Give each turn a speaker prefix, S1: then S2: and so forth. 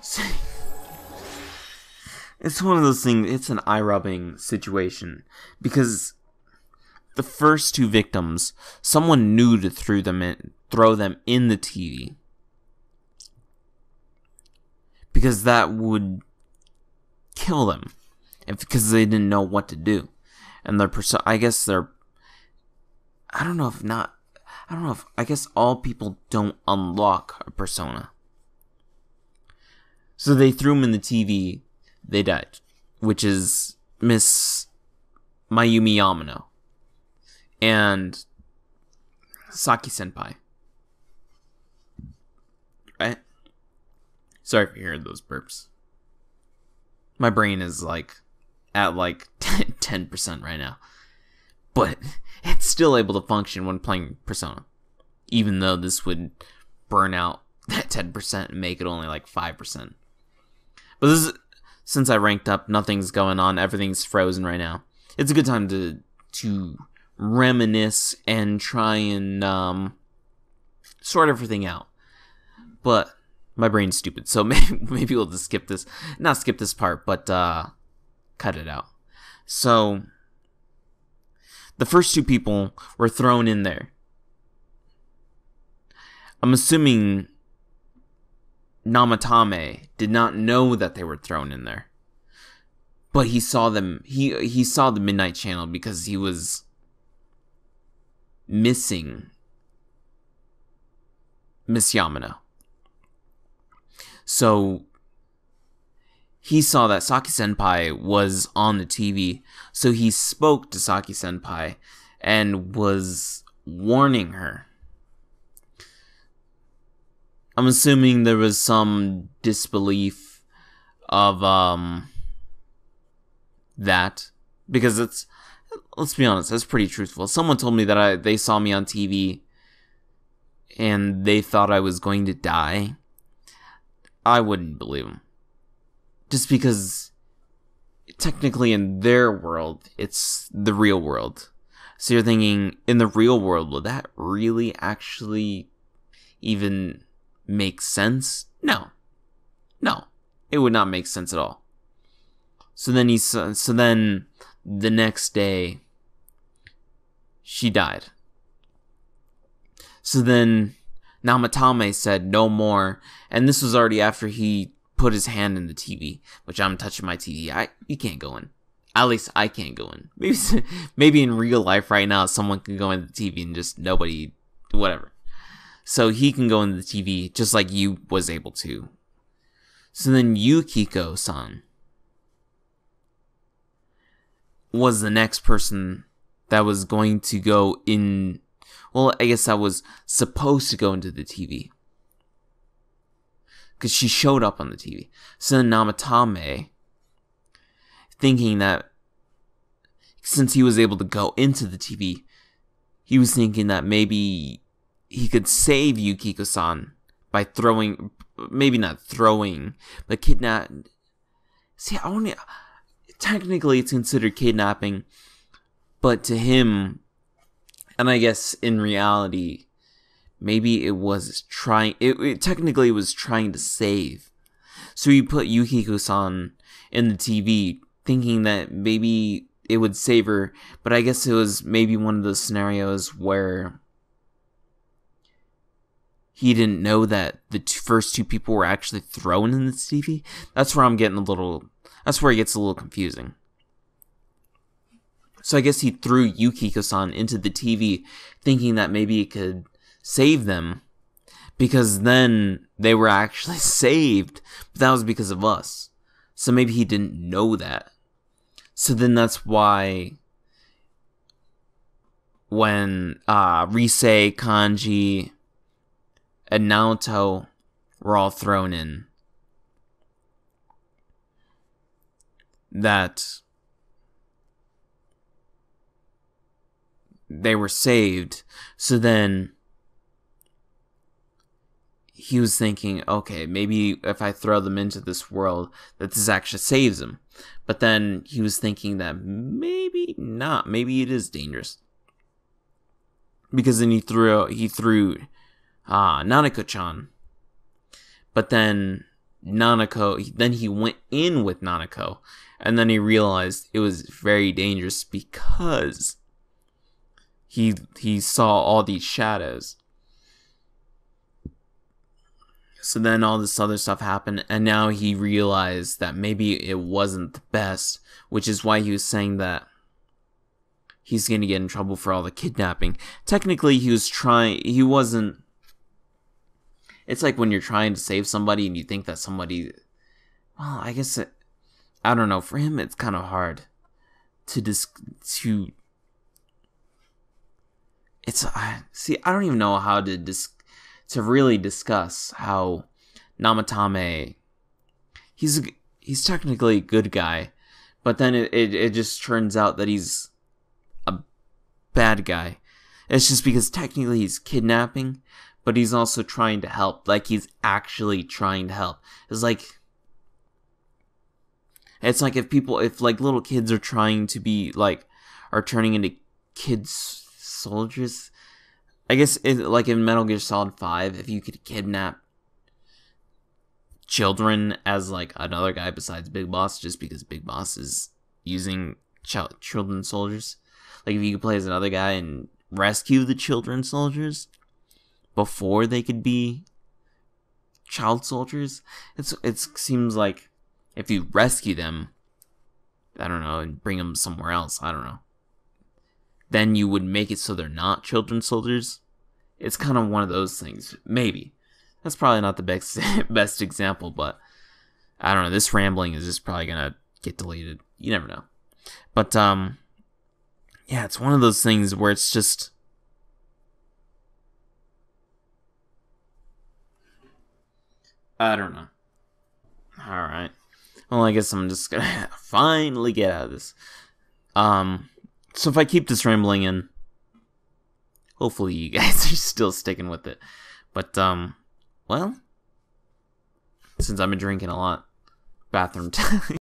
S1: So, it's one of those things, it's an eye-rubbing situation. Because the first two victims, someone knew to throw them in the TV. Because that would kill them. Because they didn't know what to do. And I guess I guess all people don't unlock a persona. So they threw him in the TV, they died. Which is Miss Mayumi Yamano. And Saki Senpai. Right? Sorry for hearing those burps. My brain is at 10% right now. But it's still able to function when playing Persona. Even though this would burn out that 10% and make it only 5%. But since I ranked up, nothing's going on, everything's frozen right now. It's a good time to reminisce and try and sort everything out. But my brain's stupid, so maybe we'll just skip this. Not skip this part, but cut it out. So the first two people were thrown in there. I'm assuming Namatame did not know that they were thrown in there. But he saw them. He saw the Midnight Channel because he was missing Miss Yamano. So he saw that Saki Senpai was on the TV. So he spoke to Saki Senpai and was warning her. I'm assuming there was some disbelief of that, because let's be honest, that's pretty truthful. Someone told me that they saw me on TV and they thought I was going to die. I wouldn't believe them. Just because technically in their world, it's the real world. So you're thinking, in the real world, will that really actually even make sense? No, it would not make sense at all. So then the next day, she died. So then Namatame said no more, and this was already after he put his hand in the TV, which I'm touching my TV. You can't go in. At least I can't go in. Maybe in real life right now, someone can go in the TV and just nobody, whatever. So he can go in the TV just like you was able to. So then Yukiko-san was the next person that was going to go in. Well, I guess that was supposed to go into the TV. Because she showed up on the TV. So then Namatame, thinking that since he was able to go into the TV, he was thinking that maybe he could save Yukiko-san by throwing, maybe not throwing, but kidnap. See, technically it's considered kidnapping, but to him, and I guess in reality, maybe it was technically it was trying to save. So he put Yukiko-san in the TV thinking that maybe it would save her, but I guess it was maybe one of those scenarios where he didn't know that the first two people were actually thrown in the TV. That's where that's where it gets a little confusing. So I guess he threw Yukiko-san into the TV thinking that maybe it could save them, because then they were actually saved, but that was because of us. So maybe he didn't know that. So then that's why when Rise, Kanji, and Naoto were all thrown in, that they were saved. So then he was thinking, okay, maybe if I throw them into this world, that this actually saves them. But then he was thinking that maybe not. Maybe it is dangerous. Because then he threw Nanako-chan. But then Nanako, then he went in with Nanako, and then he realized it was very dangerous because he saw all these shadows. So then all this other stuff happened, and now he realized that maybe it wasn't the best, which is why he was saying that he's going to get in trouble for all the kidnapping. Technically, he wasn't. It's like when you're trying to save somebody and you think that somebody, well, I guess, I don't know, for him it's kind of hard to see, I don't even know how to really discuss how Namatame, he's technically a good guy, but then it just turns out that he's a bad guy. It's just because technically he's kidnapping, but he's also trying to help. Like, he's actually trying to help. It's like if like little kids are trying to be like, are turning into kids soldiers. I guess like in Metal Gear Solid 5, if you could kidnap children as like another guy besides Big Boss, just because Big Boss is using children soldiers. Like, if you could play as another guy and rescue the children soldiers before they could be child soldiers, it seems like if you rescue them, I don't know, and bring them somewhere else, I don't know, then you would make it so they're not children soldiers. It's kind of one of those things. Maybe. That's probably not the best example, but I don't know. This rambling is just probably going to get deleted. You never know. But, yeah, it's one of those things where it's just, I don't know. Alright. Well, I guess I'm just going to finally get out of this. So if I keep this rambling in, hopefully you guys are still sticking with it. But, well, since I've been drinking a lot, bathroom time.